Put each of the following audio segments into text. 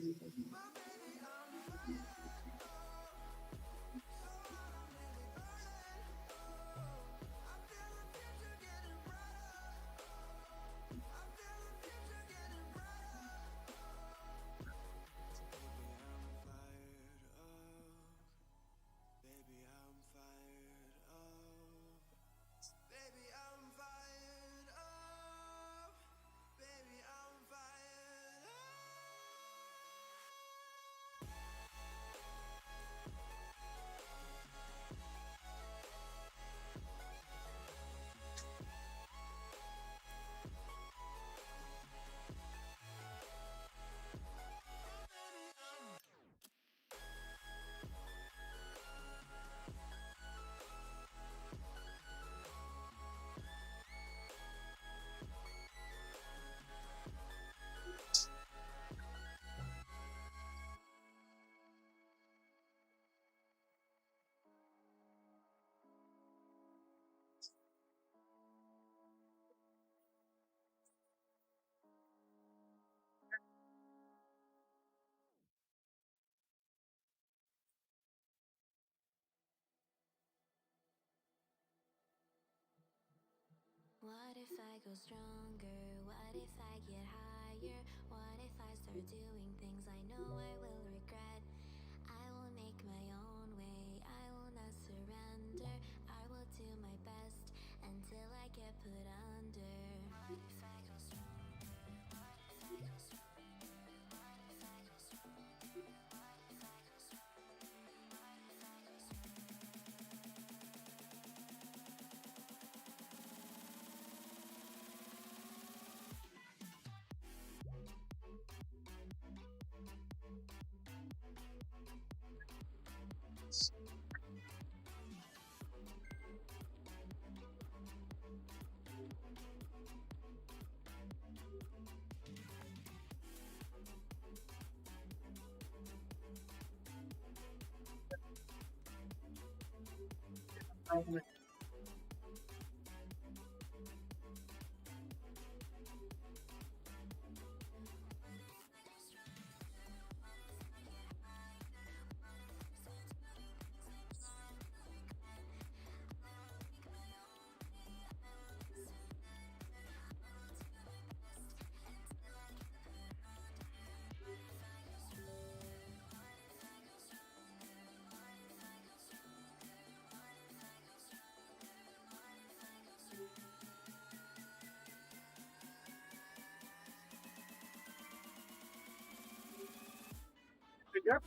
What if I go stronger? What if I get higher? What if I start doing things I know I will regret? I will make my own way, I will not surrender. I will do my best until I get put under. What if I go stronger? What if I go stronger? What if I go stronger? What if I go stronger? What if I go stronger? Yep.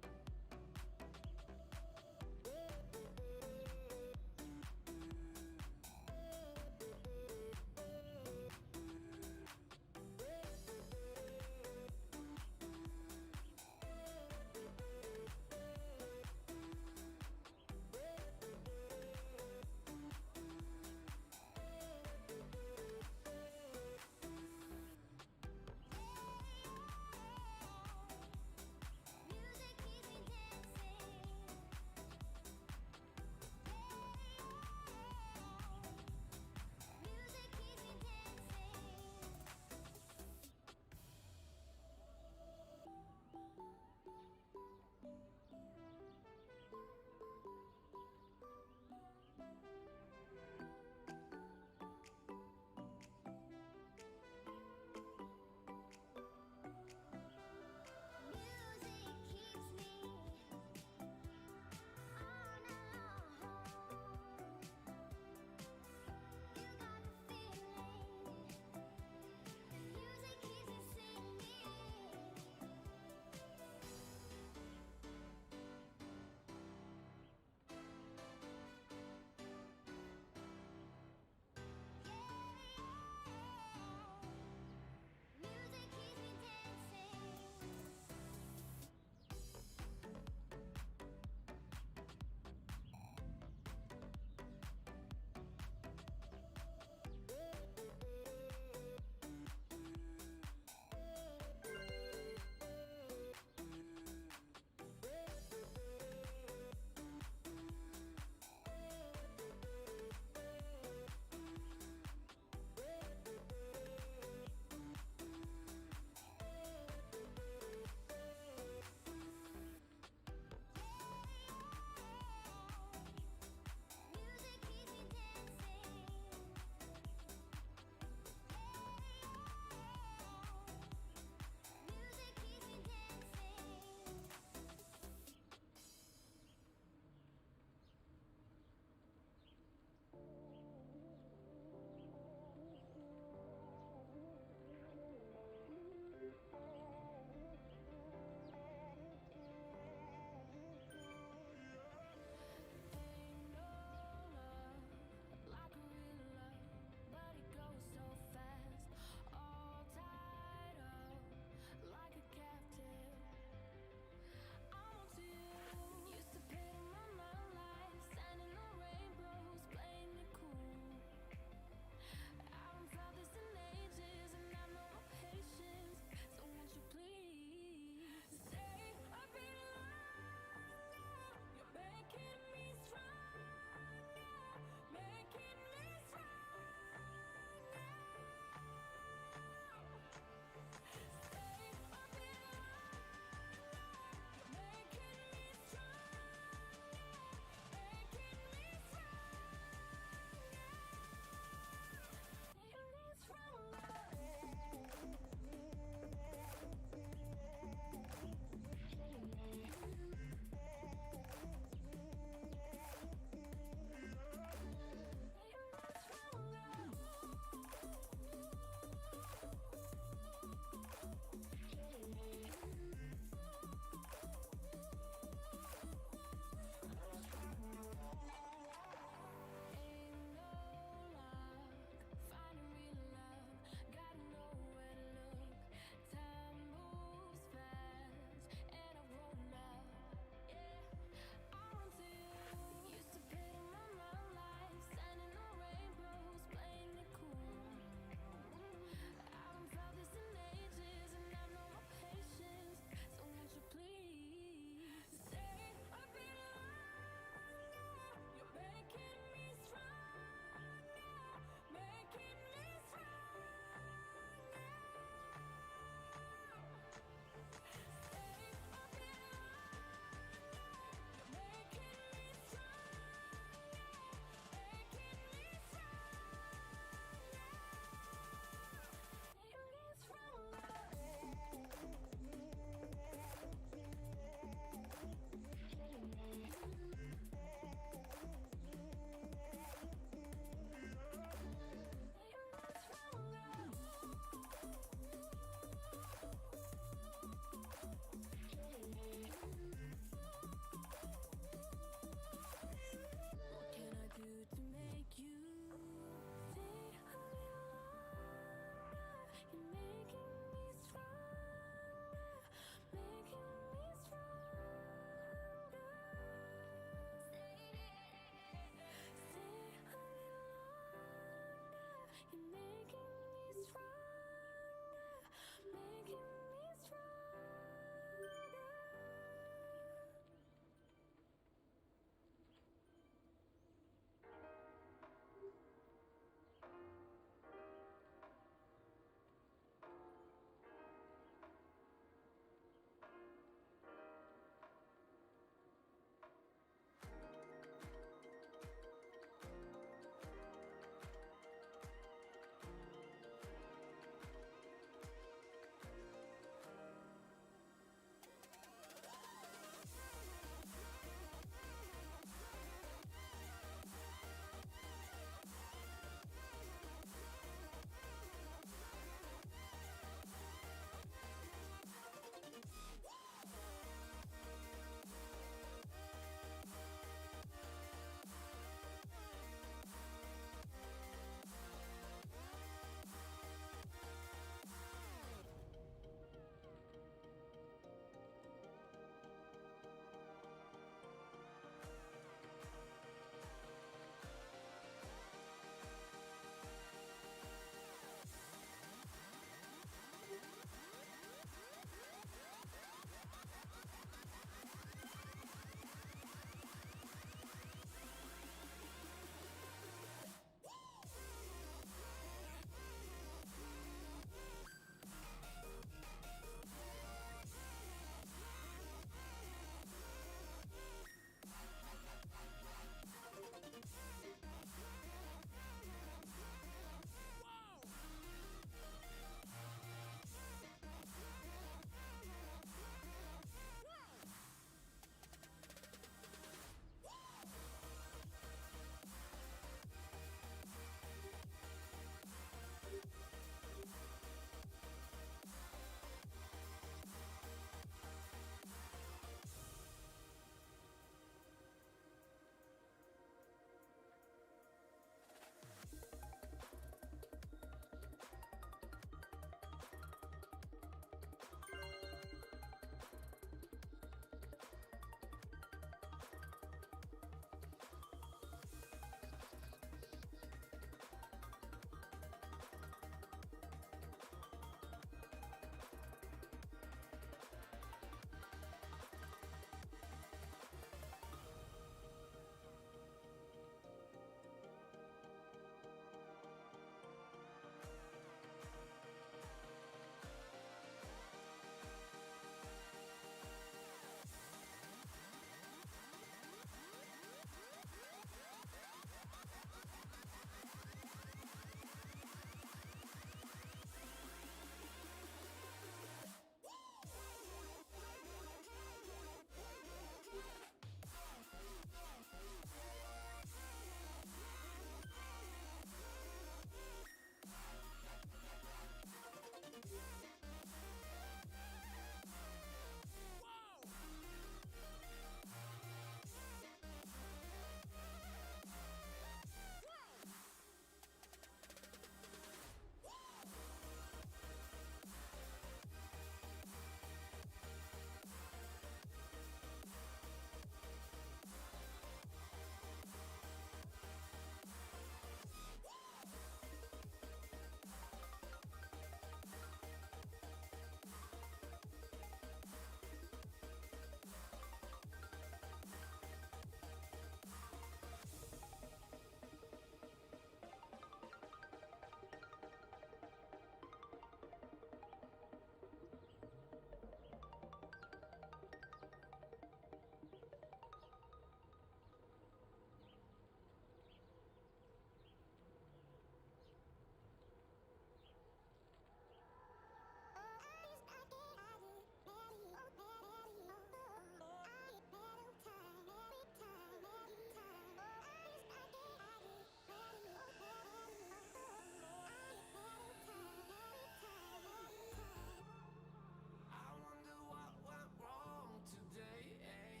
I wonder what went wrong today, eh?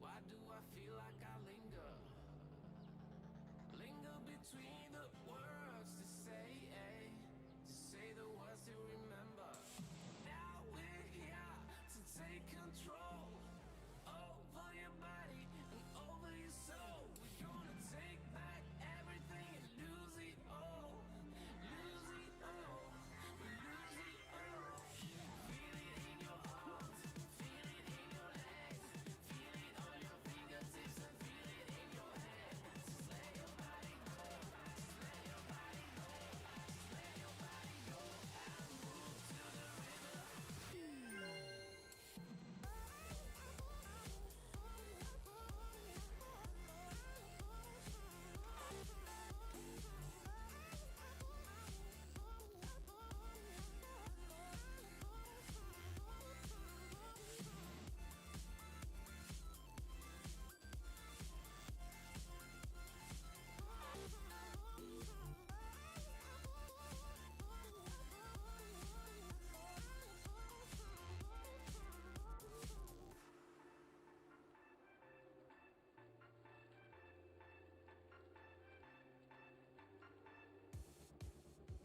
Why do I feel like I linger? Linger between the words to say, eh? To say the words to remember. Now we're here to take control over your body and over your soul. We're gonna take back everything and lose it all. Lose it all. Lose it all. Feel it in your arms. Feel it in your legs. Feel it on your fingertips and feel it in your head. Just let your body go. Just let your body go. Just let your body go and move to the rhythm.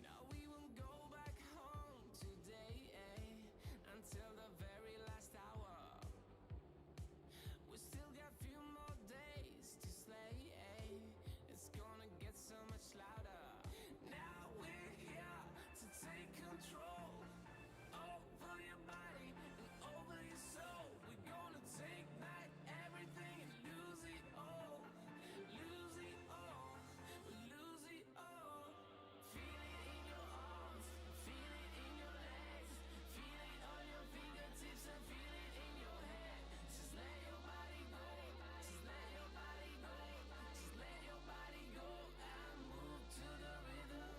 Now we won't go back home today, eh? Until the very last hour. We still got few more days to slay, eh? It's gonna get so much louder. Now we're here to take control over your body and over your soul. We're gonna take back everything and lose it all. Lose it all. Lose it all. Feel it in your arms. Feel it in your legs. Feel it on your fingertips and feel it in your head. Just let your body go. Just let your body go. Just let your body go and move to the rhythm.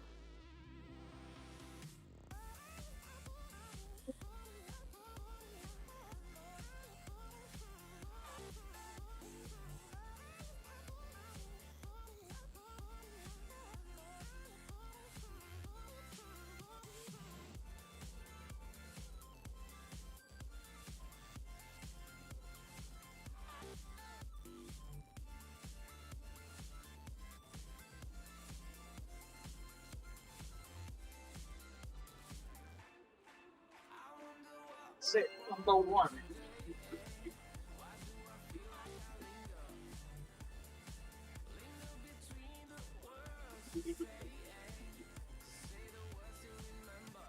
I wonder what Set number one. why do I feel like I linger? Linger between the words to say, eh? To say the words to remember.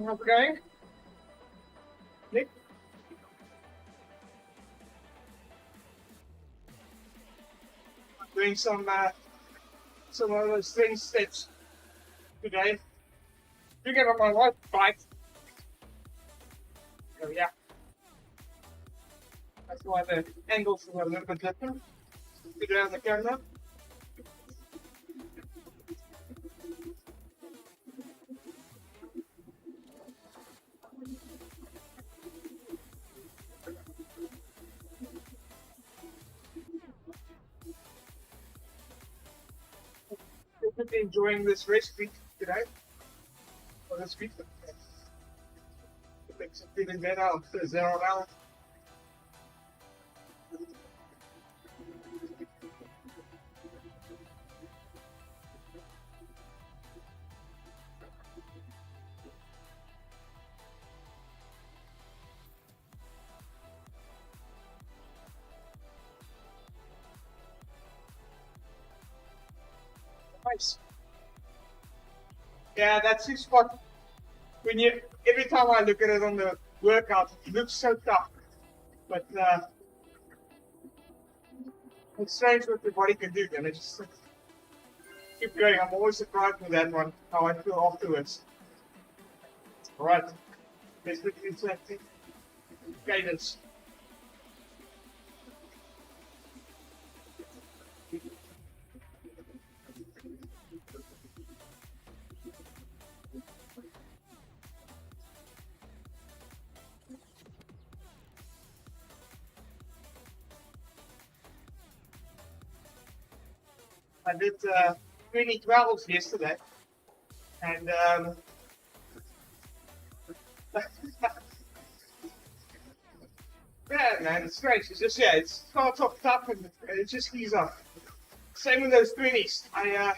Okay. Nick, I'm doing some of those thin steps today. You get on my right bike. So yeah, that's why the angles are a little bit different. Today on the camera. Definitely enjoying this rest week today. Or this week. It makes it feeling better after 0 hours. Nice. Yeah, that's his spot. When you every time I look at it on the workout, it looks so tough. But it's strange what the body can do, and it just keep going. I'm always surprised with that one, how I feel afterwards. All right, let's look into that guidance. I did 2012s yesterday, and yeah, man, it's strange. It's just it starts off tough and it just eases up. Same with those 20s. I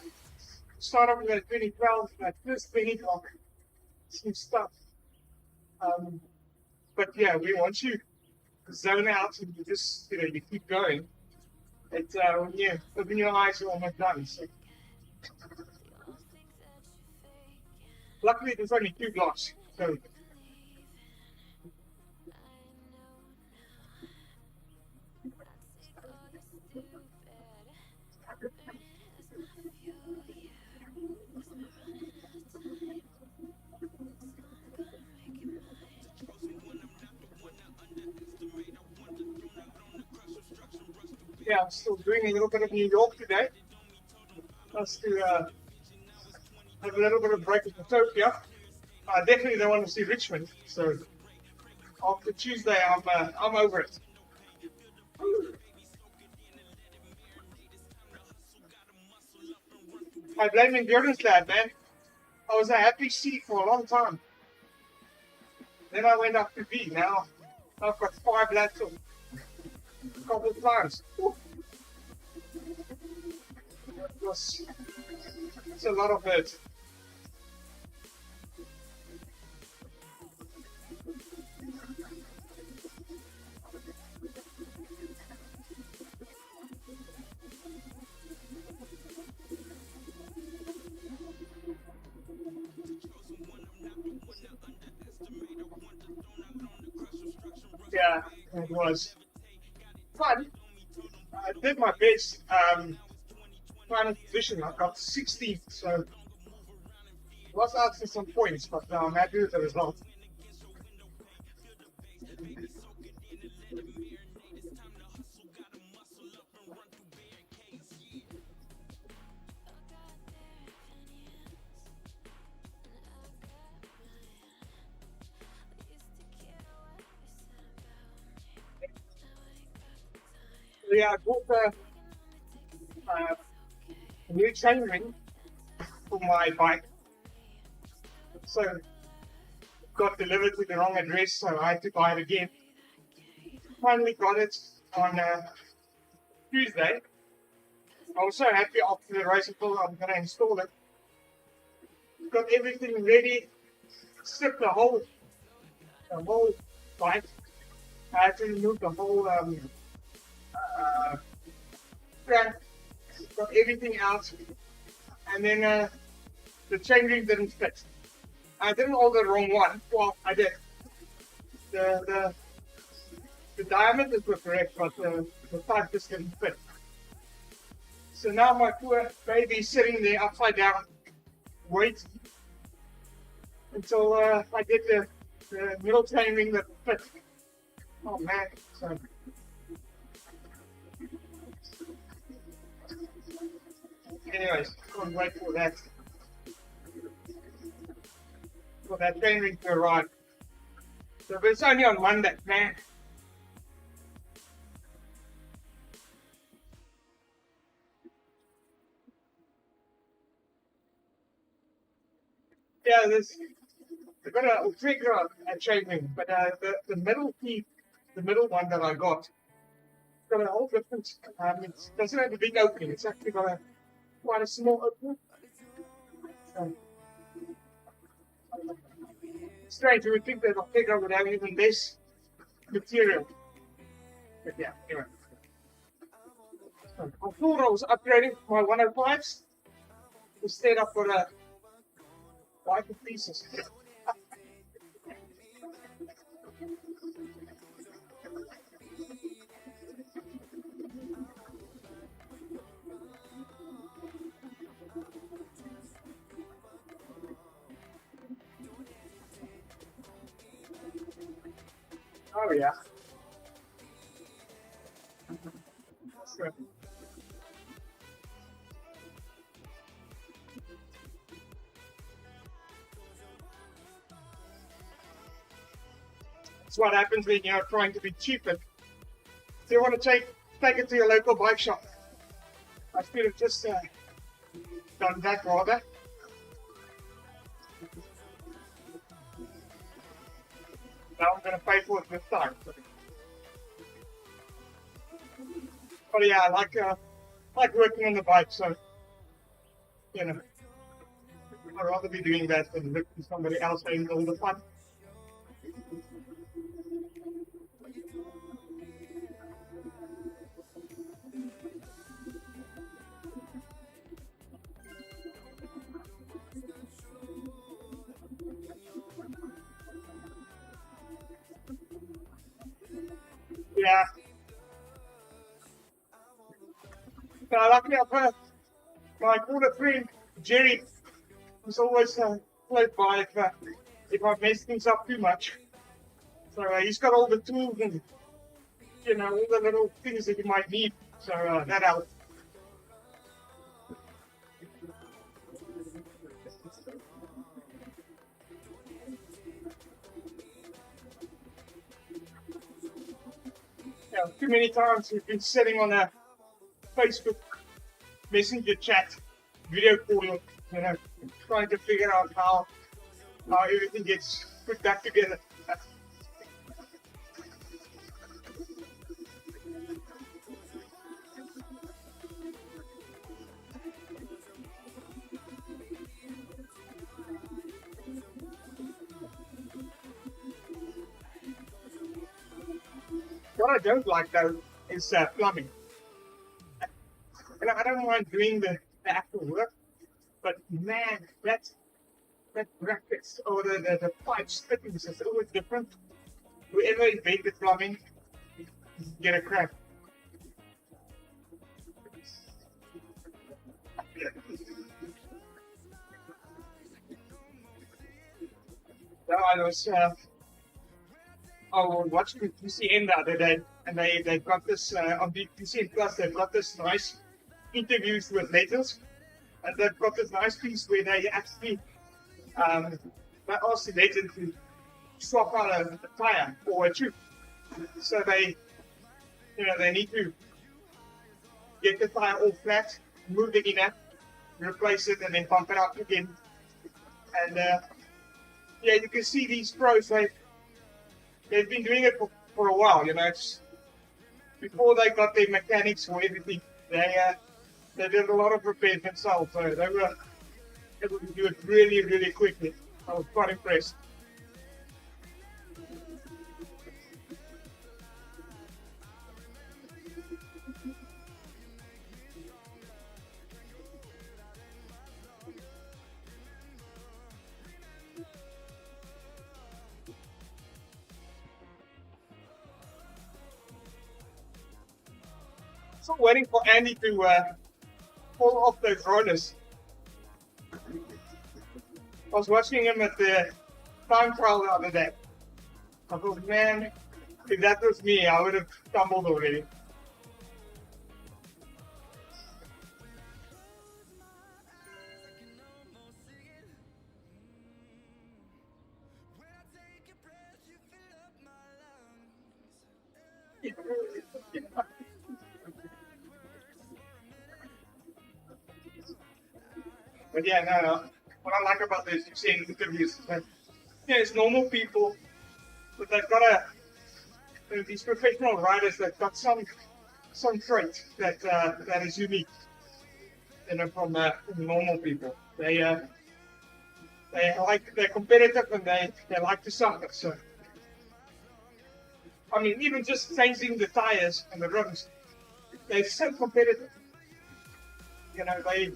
start off with a 2012, like first 20 block, some stuff. Um, but yeah, we want you zone out and you just you keep going. It's when you open your eyes, you're almost done. So luckily, there's only 2 blocks, so yeah, I'm still doing a little bit of New York today. Just to have a little bit of break with Tokyo. I definitely don't want to see Richmond. So after Tuesday, I'm over it. I blame endurance lad, man. I was a happy C for a long time. Then I went up to B. Now I've got 5 laps a couple of times. It's a lot of hurt. Yeah, it was fun. I did my best. Final position, I got 16th, so lost out to some points, but I'm happy with the result. So yeah, I bought a new chain ring for my bike. So got delivered with the wrong address, so I had to buy it again. Finally got it on Tuesday. I was so happy after the race. I thought I'm going to install it. Got everything ready, stripped the whole bike. I had to remove the whole crank, got everything out, and then the chain ring didn't fit. I didn't order the wrong one. Well, I did. The the diameters were correct, but the pipe just didn't fit. So now my poor baby is sitting there upside down, waiting until I get the middle chain ring that fit. Oh man! So anyways, can't wait for that chain ring to arrive. So but it's only on Monday, man. Yeah, I got a trigger at chain ring, but the middle piece, the middle one that I got, got a whole different. It doesn't have a big opening. It's actually got quite a small opening. So, strange. You would think that a figure would have even less material. But yeah, anyway. So, I thought I was upgrading my 105s. Instead, I've got a wider pieces. Oh yeah. So, that's what happens when you're trying to be cheap. And if you want to take it to your local bike shop, I should have just done that rather. Now I'm going to pay for it this time. But yeah, I like working on the bike, so you know, I'd rather be doing that than look for somebody else having all the fun. Yeah. Luckily, I've heard my older friend Jerry, who's always close by if I mess things up too much. So he's got all the tools and all the little things that you might need. So that helps. Yeah, too many times we've been sitting on a Facebook Messenger chat, video calling, trying to figure out how everything gets put back together. What I don't like though is plumbing. And I don't mind doing the actual work, but man, that brackets or the pipes fittings is always different. Whoever invented plumbing, get a crack. So I was watching PCN the other day, and they got this on the PCN Plus. They've got this nice interviews with legends, and they've got this nice piece where they actually they ask the legend to swap out a tire or a tube. So they need to get the tire all flat, move the inner, replace it, and then pump it up again. And yeah, you can see these pros. They've been doing it for a while. It's before they got their mechanics or everything. They did a lot of repairs themselves, so they were able to do it really, really quickly. I was quite impressed. still waiting for Andy to fall off those rollers. I was watching him at the time trial the other day. I thought, man, if that was me, I would have stumbled already. But yeah, no. What I like about this, you've seen interviews, is that it's normal people, but they've got these professional riders that got some trait that is unique, from normal people. They're competitive and they like to suffer. So I mean, even just changing the tires and the rims, they're so competitive. They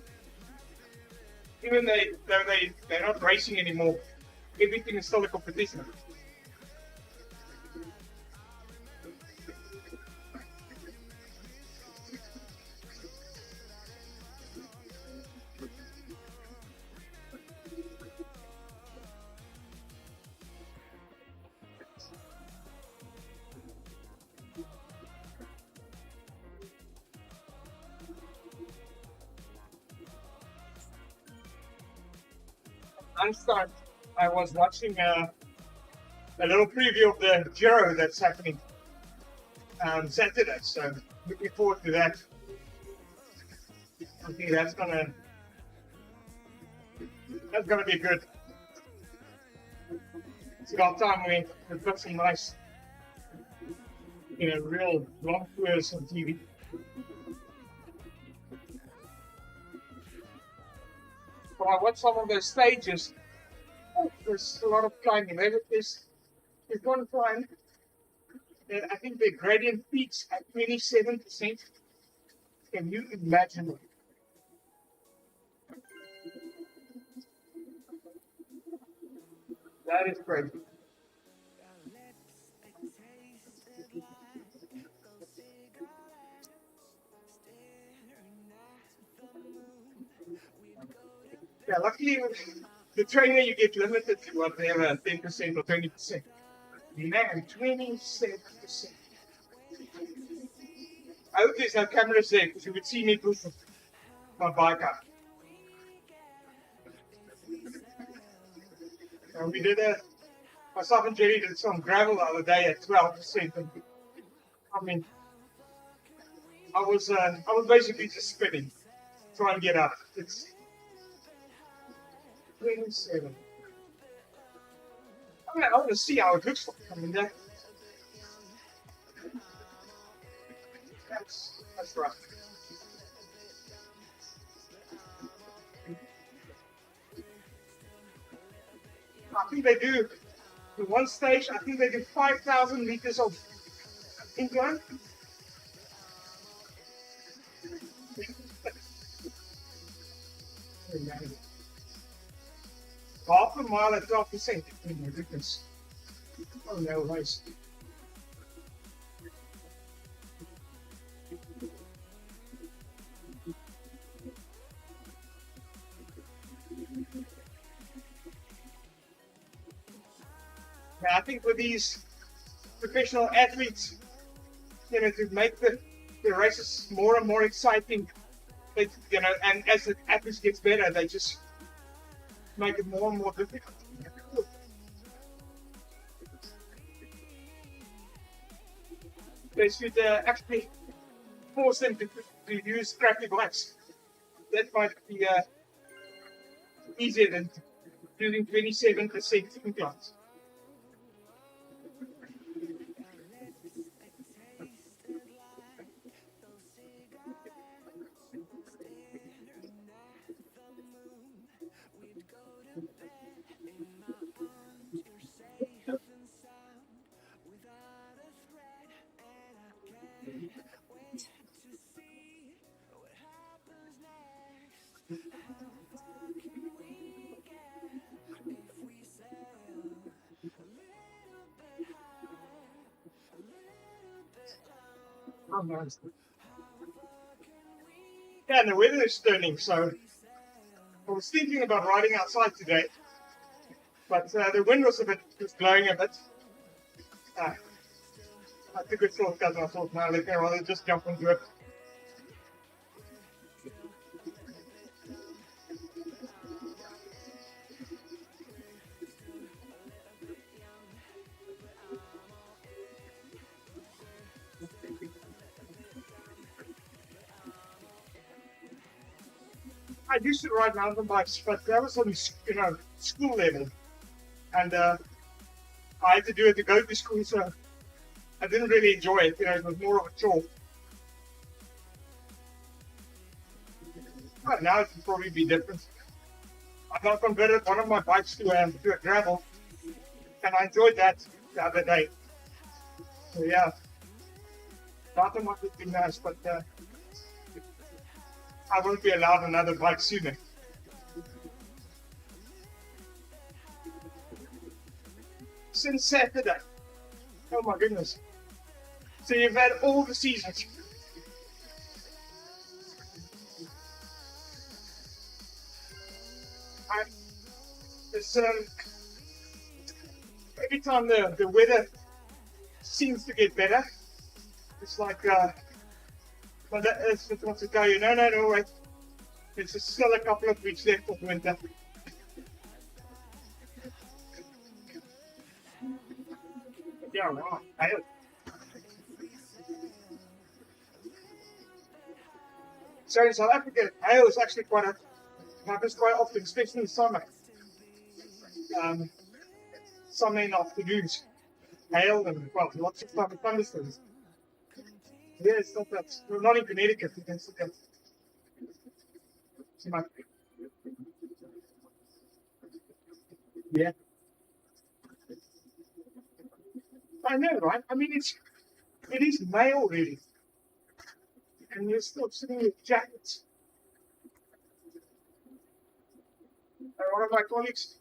even they're not racing anymore. Everything is still a competition. Lunchtime, I was watching a little preview of the Giro that's happening on Saturday. So looking forward to that. I think that's gonna be good. It's about time we've got some nice, real long tours on TV. But I watched some of those stages. There's a lot of climbing. There's one climb that I think the gradient peaks at 27%. Can you imagine it? That is crazy. Yeah, luckily the trainer you get limited to whatever 10% or 20%. Man, 27%. I hope there's no cameras there because you would see me push my bike up. We did myself and Jerry did some gravel the other day at 12%. And, I mean, I was basically just spinning, trying to get up. It's 27. I want to see how it looks like. I mean, that's rough. I think they do, in one stage, I think they do 5,000 meters of incline. Half a mile at 12%. Oh my goodness. Oh no, nice. Now, I think with these professional athletes, to make the races more and more exciting, and as the athletes gets better, they just make it more and more difficult. They should actually force them to use crappy bikes. That might be easier than using 27% inclines. Oh, nice. Yeah, and the weather is turning, so I was thinking about riding outside today, but the wind was blowing a bit. Uh, I took a shortcut and I thought, no, let me rather just jump into it. I used to ride mountain bikes, but that was on school level, and I had to do it to go to school, so I didn't really enjoy it. It was more of a chore. But now it would probably be different. I now converted one of my bikes to a gravel, and I enjoyed that the other day. So yeah, mountain bike would be nice, but I won't be allowed another bike sooner. Since Saturday. Oh my goodness. So you've had all the seasons. It's, every time the weather seems to get better, it's like, but it's supposed to tell you, no, wait. There's still a couple of weeks left of winter. Yeah, wow. So in South Africa, hail is actually happens quite often, especially in summer. Summer in afternoons, hail and well, lots of thunderstorms. Yeah, it's not that. We're not in Connecticut. You can see that. Yeah, I know, right? I mean, it is May already, and you're still sitting with jackets. One of my colleagues,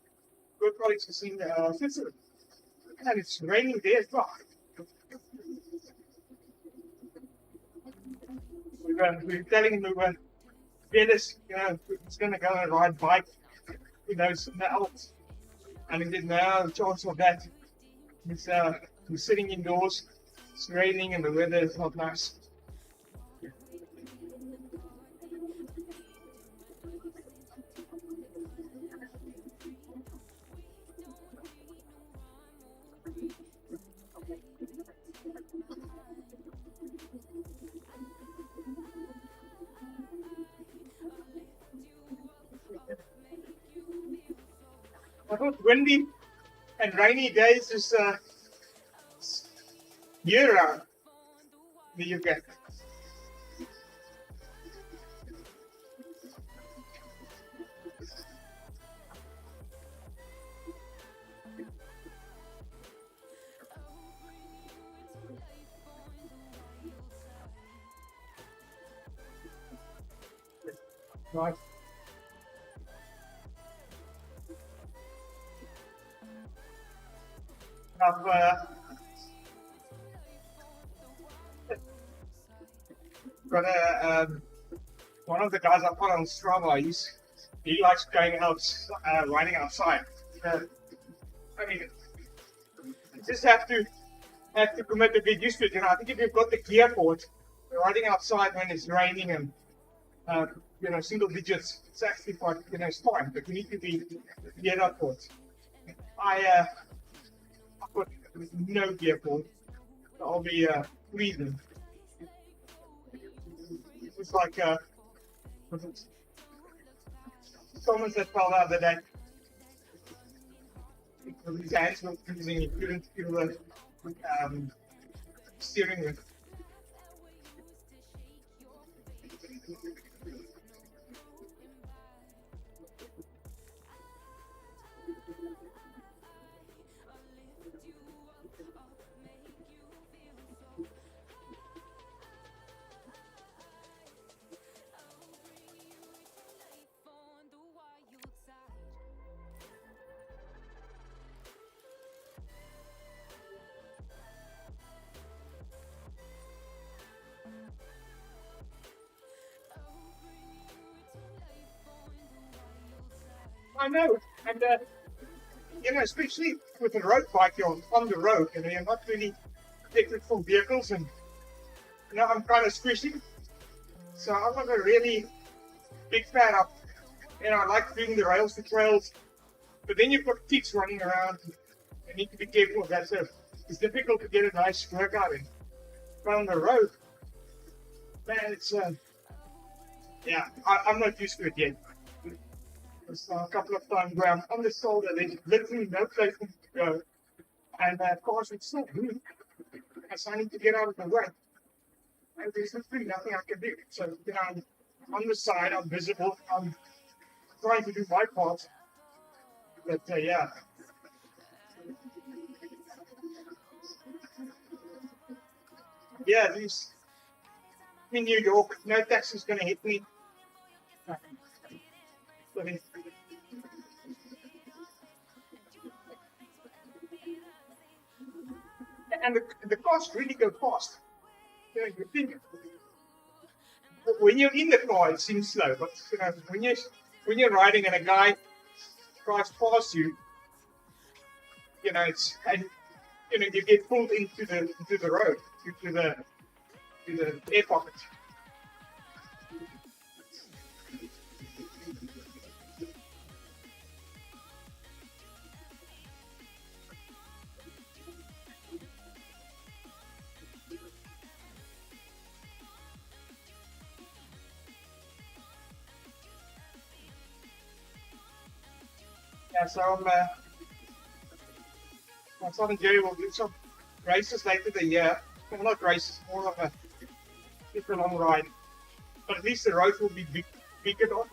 good colleagues, is in Switzerland, and it's raining there as well. We were telling him we were jealous, he's going to go and ride bike, in the Alps, and he did no chance of that. He's sitting indoors, it's raining, and the weather is not nice. I thought windy and rainy days is year round in the UK. Right. I've got one of the guys I put on Strava. He likes going out, riding outside. I mean, you just have to commit to get used to it. I think if you've got the gear for it, riding outside when it's raining and single digits, it's actually quite it's fine. But you need to be geared up for it. I've got no gear for it. I'll be freezing. It's like Thomas that fell out the day. His hands were freezing. He couldn't feel the steering wheel. I know, and especially with a road bike, you're on the road, you're not really protected from vehicles, and I'm kind of squishy, so I'm not a really big fan of, I like doing the rails to trails, but then you've got kids running around, you need to be careful of that, so it's difficult to get a nice workout in. But on the road, man, it's, I'm not used to it yet. There's a couple of times where I'm on the shoulder, there's literally no place for me to go, and of course it's so blue, so I need to get out of the way. And there's literally nothing I can do. So, I'm on the side, I'm visible, I'm trying to do my part. But, yeah. Yeah, these in New York, no taxi's going to hit me. And the cars really go fast. You think when you're in the car, it seems slow, but when you're riding and a guy drives past you, it's and you get pulled into the road, to the air pocket. Yeah, so my son and Jerry will do some races later the year. Well, not races, more of a super long ride. But at least the roads will be bigger off,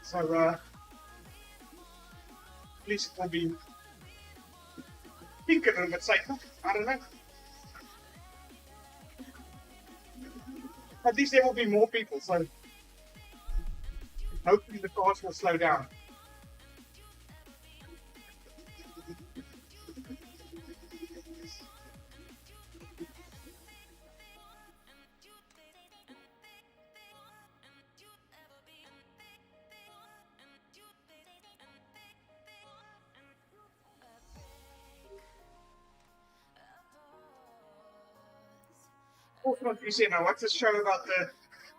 So at least it will be a little bit safer. I don't know. At least there will be more people, so hopefully the cars will slow down. Also, what you said, I watched this show about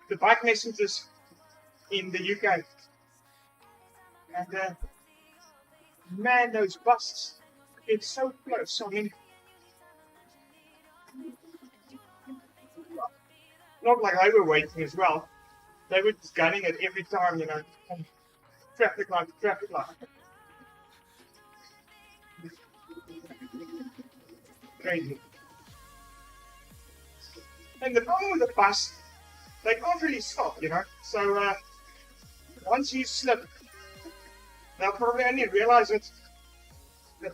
the bike messengers in the UK. And man, those buses, it's so close. I mean, not like they were waiting as well. They were just gunning it every time, from traffic light to traffic light. Crazy. And the problem with the bus, they can't really stop, So once you slip, they'll probably only realize that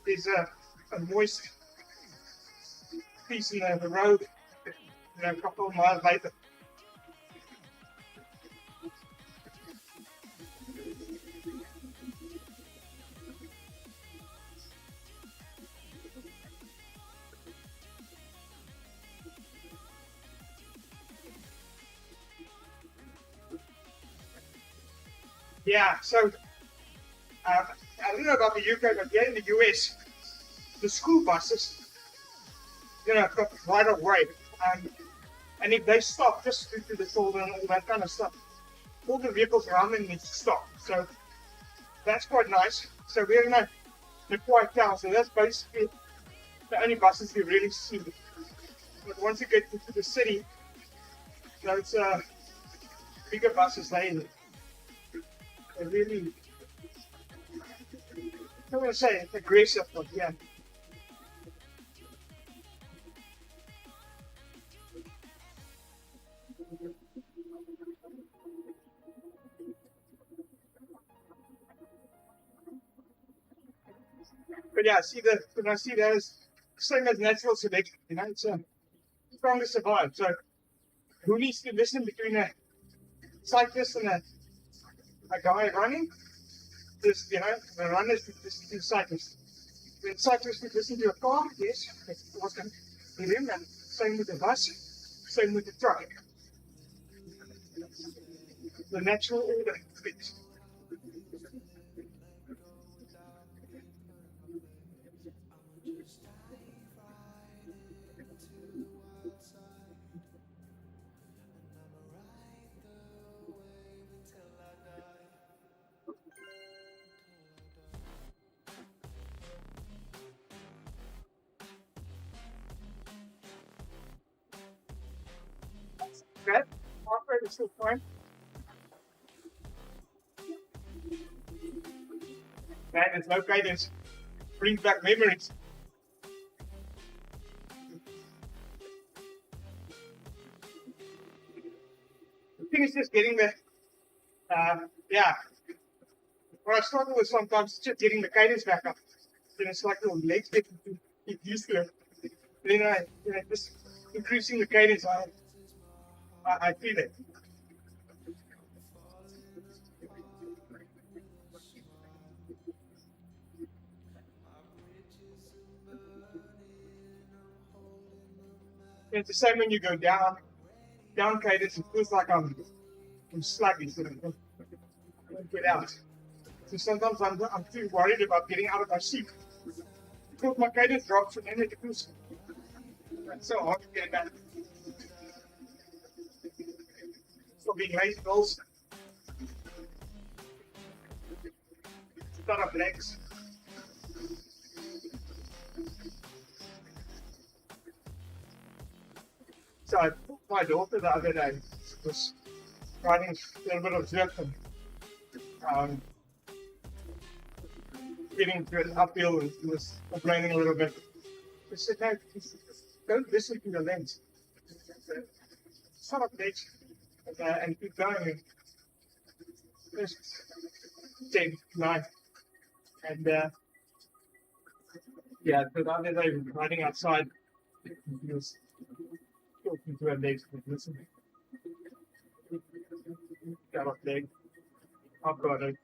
there's a moist piece in the road, a couple of miles later. Yeah, so I don't know about the UK, but here in the US, the school buses, got right of way. And if they stop just due to the shoulder and all that kind of stuff, all the vehicles around them need to stop. So that's quite nice. So we're in a quiet town, so that's basically the only buses you really see. But once you get into the city, those bigger buses, they really, I'm going to say it's aggressive, but yeah. But yeah, when I see that as same as natural selection, it's stronger survive. So who needs to listen between a cyclist and a guy running? Just, the runners listen to cyclists. When cyclists would listen to a car, yes, it was going to be him, and same with the bus, same with the truck. The natural order fits. bad. Heart rate is still fine. Man, it's no guidance. Brings back memories. The thing is just getting the, yeah. What I struggle with sometimes is just getting the cadence back up. Then it's like your legs get used to it. Then just increasing the cadence, I feel it. It's the same when you go down cadence. It feels like I'm sluggish. So I don't get out. So sometimes I'm too worried about getting out of my seat because my cadence drops and then it feels it's so hard to get back. So being lazy goals, start up legs. So I took my daughter the other day. She was riding a little bit of jerk and getting to an uphill and she was complaining a little bit. I said, no, don't listen to your legs. Start up legs and keep going. Just 10, 9. And yeah, so the other day riding outside, he was talking to her legs, listening. Got off leg. I've got it.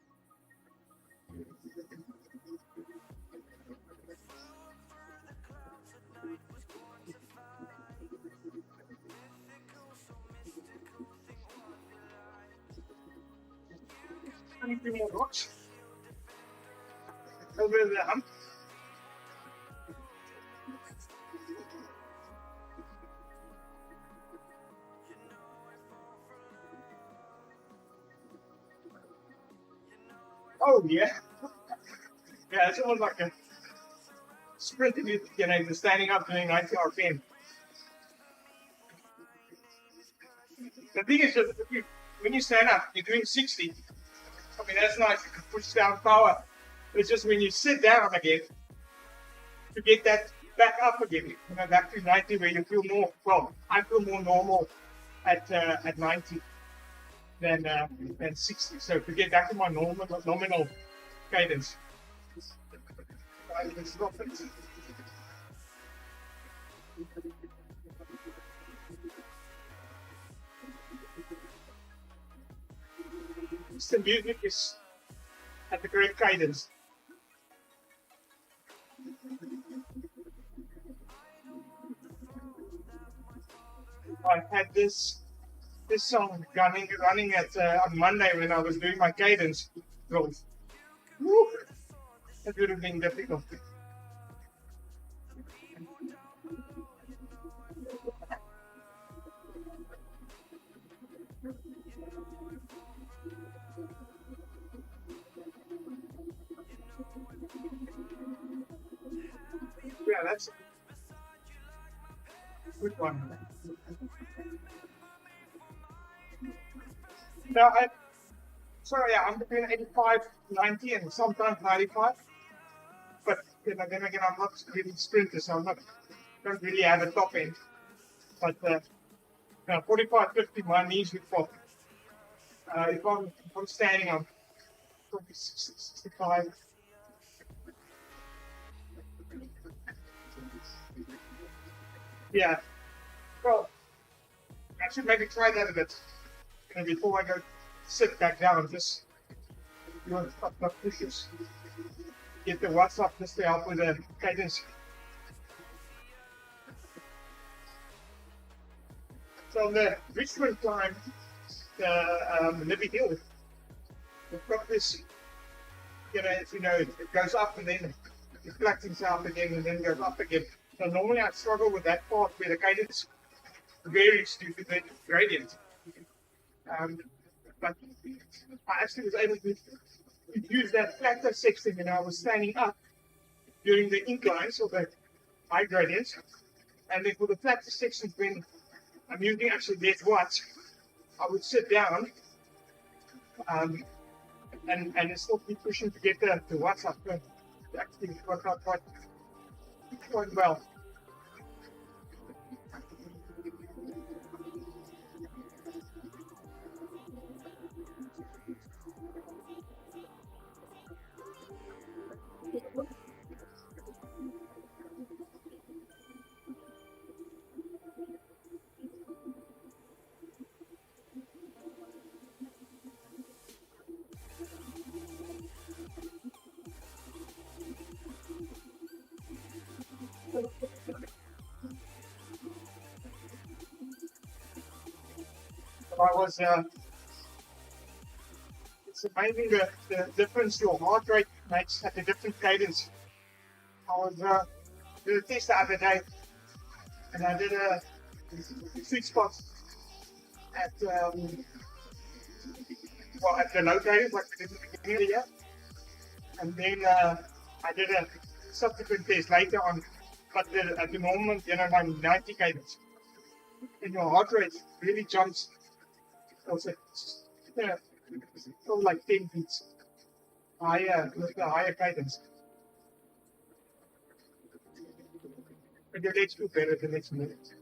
A few more rocks. Over the hump. Oh yeah. Yeah, it's almost like a sprint, you're standing up doing 90 RPM. The thing is, just when you stand up, you're doing 60. I mean, that's nice. You can push down power. It's just when you sit down again, to get that back up again, back to 90 where you feel more, well, I feel more normal at 90 than 60. So to get back to my nominal cadence, I can stop it. The music is at the correct cadence. I had this song running at on Monday when I was doing my cadence drills. Woo! That would have been difficult. Yeah, that's a good one. Now, I'm between 85, 90, and sometimes 95. But then again, I'm not really sprinter, so don't really have a top end. But 45, 50, my knees would pop. If I'm standing, I'm 65. Yeah. Well, I should maybe try that a bit. Before I go sit back down, just do a couple of pushes. Get the watts up just to help with the cadence. So on the Richmond climb, the Libby Hill, we've got this, it goes up and then it flattens out again and then goes up again. So normally I struggle with that part where the cadence varies due to the gradient. But I actually was able to use that flatter section when I was standing up during the inclines or the high gradients. And then for the flatter sections when I'm using actually less watts. I would sit down and still keep pushing to get the watts up to actually work out quite well. So I was, it's amazing the difference your heart rate makes at a different cadence. I was did a test the other day, and I did a sweet spot at well at the low cadence like we did at the beginning of the year, and then I did a subsequent test later on, but at the moment, my 90 cadence, and your heart rate really jumps. Also, still like 10 beats higher with the higher cadence. But your legs do better the next minute.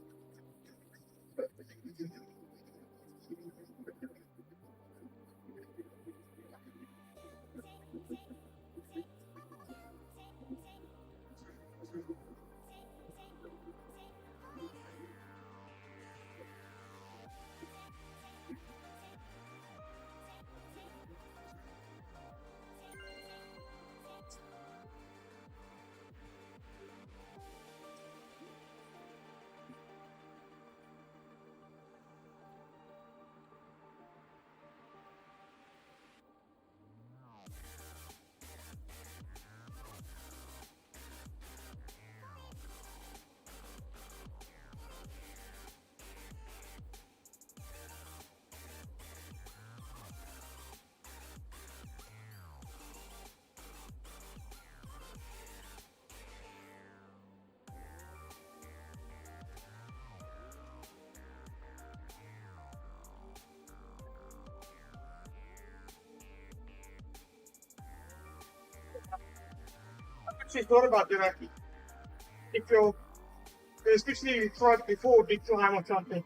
I actually thought about that. If you're, especially if you tried before a big climb or something,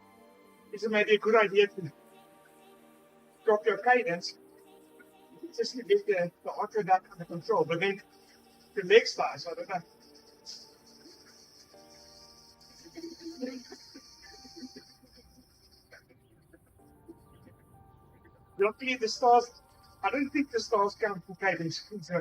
is it maybe a good idea to drop your cadence just to get the heart rate up under control? But then the leg stars, I don't know. Luckily, the stars, I don't think the stars count for cadence. So,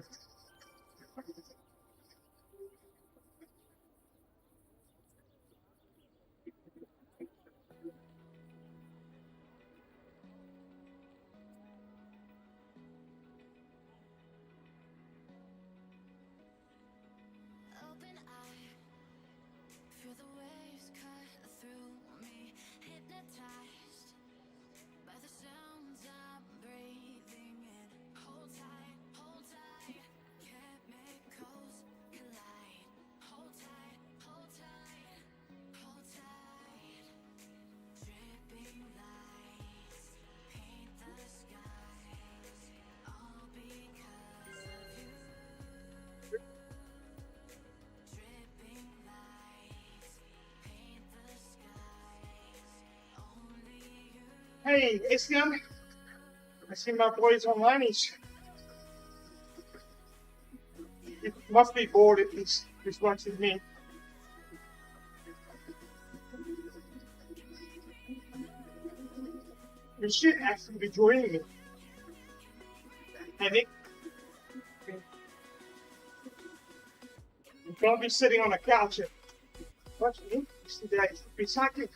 Open eye, feel the waves cut through me, hypnotized by the sounds I'm breathing in. Hold tight, chemicals collide. Hold tight, hold tight, hold tight. Dripping lights paint the skies, all because of you. Dripping lights paint the skies, only you. hey, Estian, I see my boys online. He must be bored if he's watching me. You should actually be joining me. I think you can't be sitting on a couch and watching me. You should be cycling.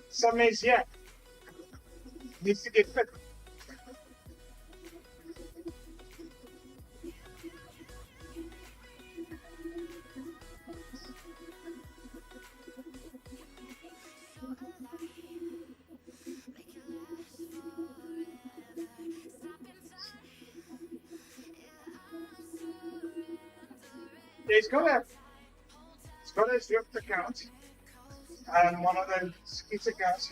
Some days, yeah, needs to get fit. Yeah, he's got a Swift account. one of those skits accounts,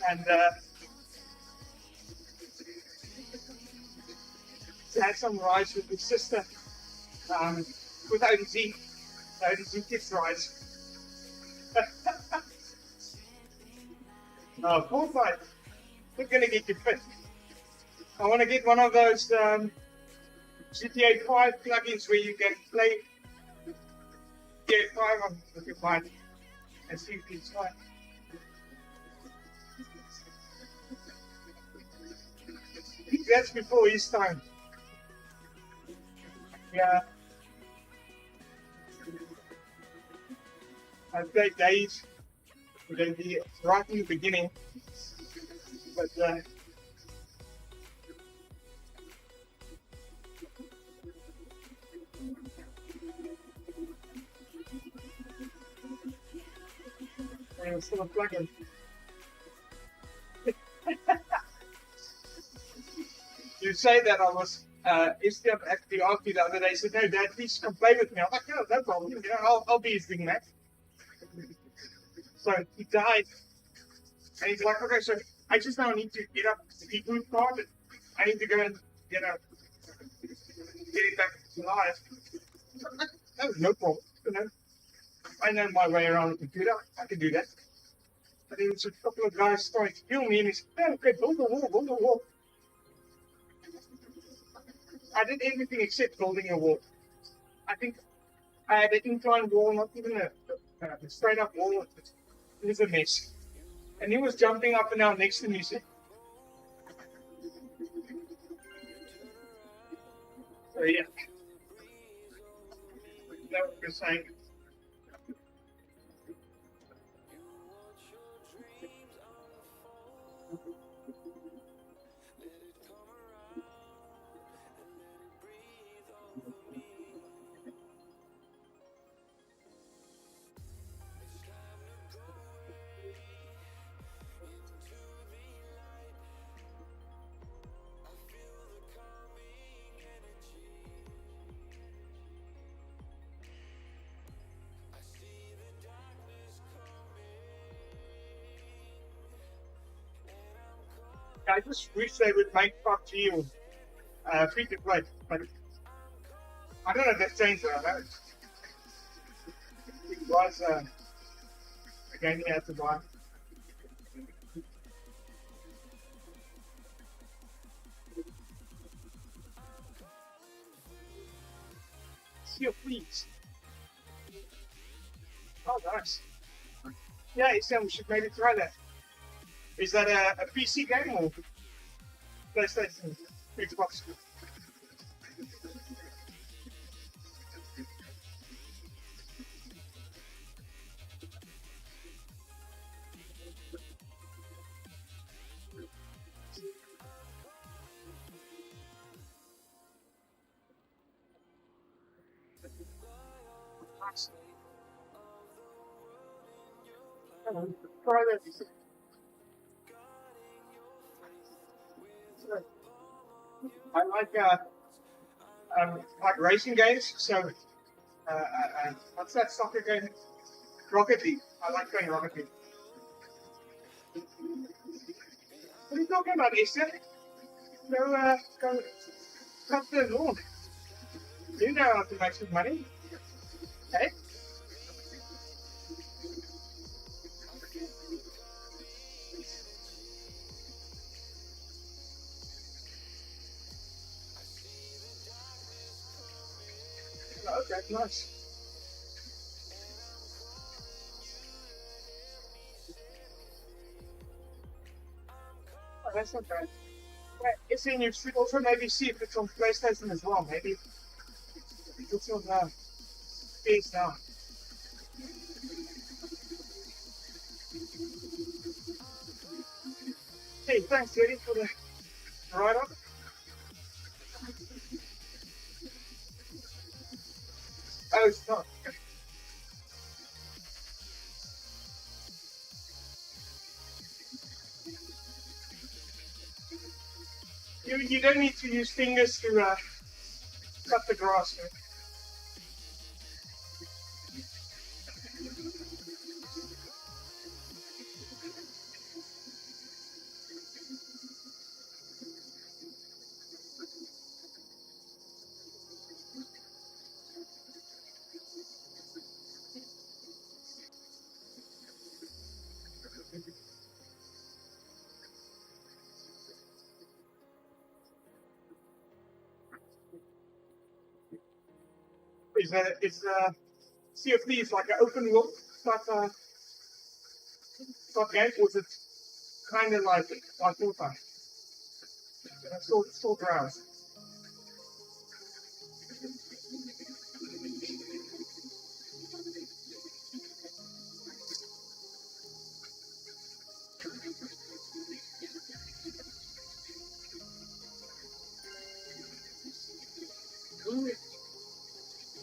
and he had some rides with his sister, with ODZ Kids rides. Fortnite, we're gonna get you fit. I want to get one of those GTA 5 plugins where you can play GTA 5 on your phone and see if it's fine. That's before his time. Yeah. I played days right in the beginning, but it was still a plugin. You say that I was Istio actually asked me the other day, he said, no, Dad, please come play with me. I'm like, no, no problem. You know, I'll be his thing, man. So he died. And he's like, okay, so I just now need to get up the reboot card. I need to go and get it back to life. That was no problem. You know, I know my way around the computer. I can do that. But then a couple of guys started to kill me, and he said, oh, okay, build a wall, build a wall. I did everything except building a wall. I think I had an incline wall, not even a straight up wall. It was a mess. And he was jumping up and down next to me. So yeah. That's what we're saying. I just wish they would make PUBG free to play, but I don't know if that's changed. I know it was a game you had to buy. Sea of Thieves. Oh, nice. Yeah, it's we should maybe try that. Is that a PC game or PlayStation, Xbox? Try that. I like racing games. So what's that soccer game? Rocket League. I like playing Rocket League. What are you talking about, Esther? Go cut the lawn. You know how to make some money. Hey? Okay, nice. Oh, that's not bad. Well, it's in you should also maybe see if it's on PlayStation as well. Maybe it's on PS now. Hey, thanks, Eddie, for the write up. Oh, it's not. You don't need to use fingers to cut the grass. Sea of Thieves like an open world type game, or is it kind of like Fortnite? Still drowns.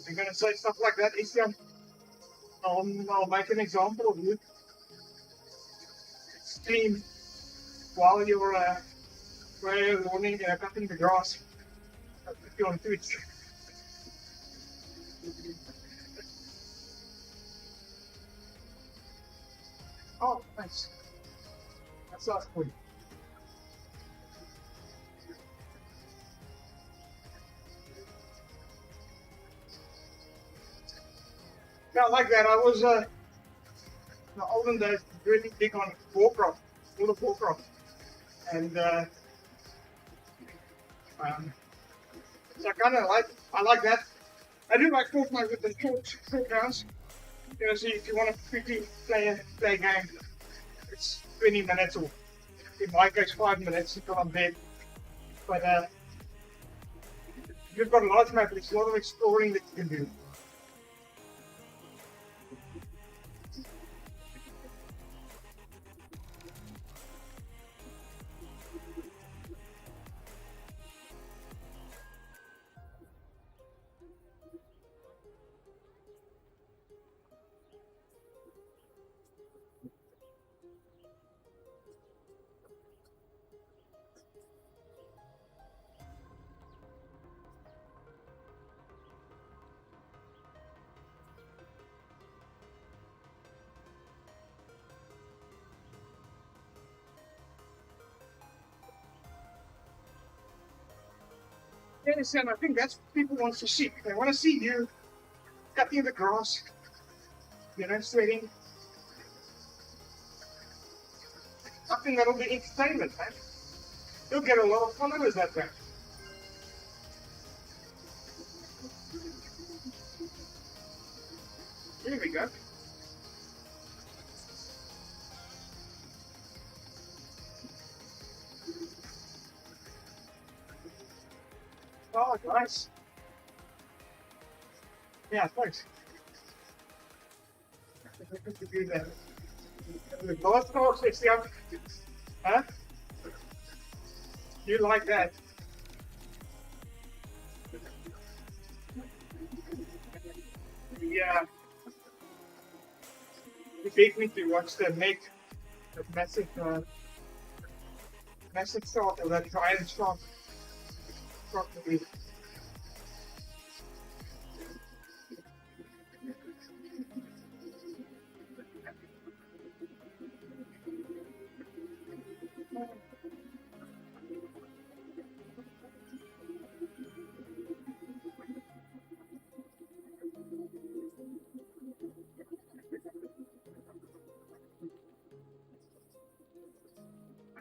You're gonna say stuff like that, Islam. I'll make an example of you. Stream while you're running, cutting the grass. I'll put you on Twitch. Oh, nice. That's cool. Yeah, I like that. I was in the olden days really big on Warcraft, World of Warcraft, and um, so I like that. I do like Fortnite with the short rounds. So if you want to quickly play a game, it's 20 minutes, or in my case 5 minutes until I'm dead. But you've got a large map, there's a lot of exploring that you can do. And I think that's what people want to see. They want to see you cutting the grass, sweating. I think that'll be entertainment, man. You'll get a lot of followers that way. Here we go. Oh, nice. Yeah, thanks. To do that. The golf course is the other. Huh? You like that? Yeah. You beat me to watch the massive shot of that giant shot. Probably.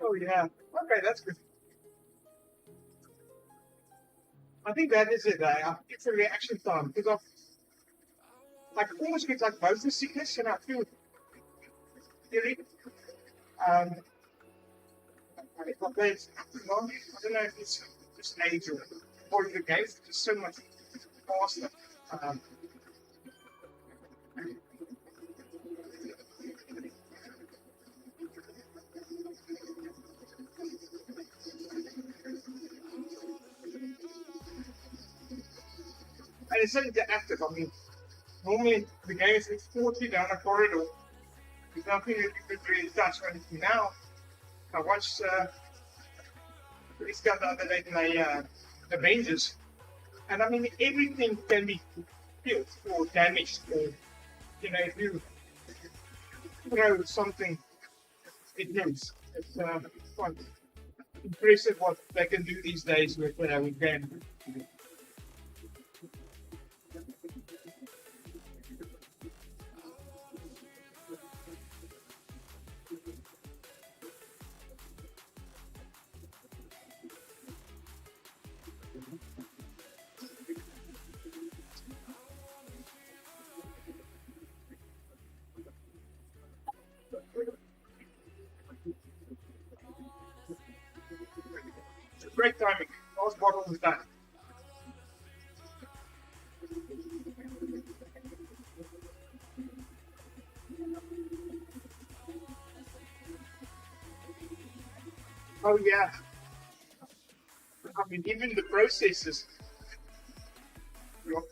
Oh yeah. Okay, that's good. I think that is it. It's a reaction time because I've almost get like motion sickness, and I feel really. Um, if I play it long, I don't know if it's just age or the game. It's just so much faster. Um, and it's only active. I mean, normally the game is exported down a corridor. There's nothing that you could really touch or anything. Now, I watched this guy the other day in the Avengers, and I mean everything can be killed or damaged, or if you throw something, it moves. It's quite impressive what they can do these days with games. Great timing. Last bottle is done. Oh yeah. I mean, even the processes. Your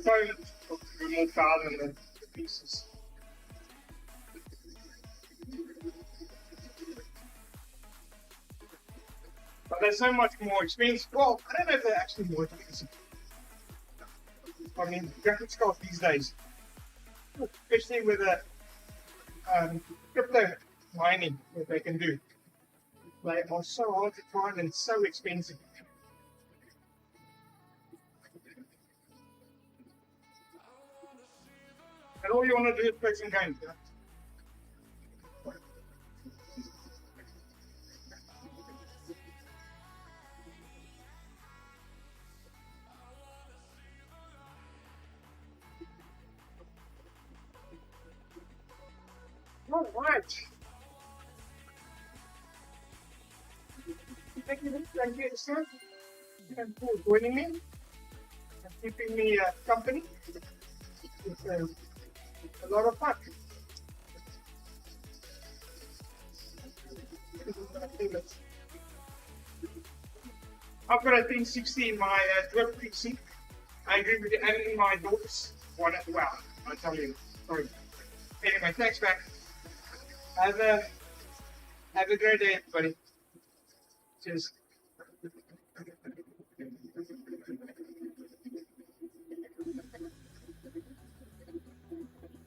phone will more power than the pieces. But they're so much more expensive. Well, I don't know if they're actually more expensive. I mean, graphics cards these days, especially with the crypto mining that they can do, they are so hard to find and so expensive. And all you want to do is play some games. You know? All right. Thank you, sir, and for joining me and keeping me company. It's a lot of fun. I've got a 1060 in my drip PC. I agree with you, and in my daughter's one as well. I tell you. Sorry. Anyway, thanks, Mac. Have a great day, everybody. Cheers.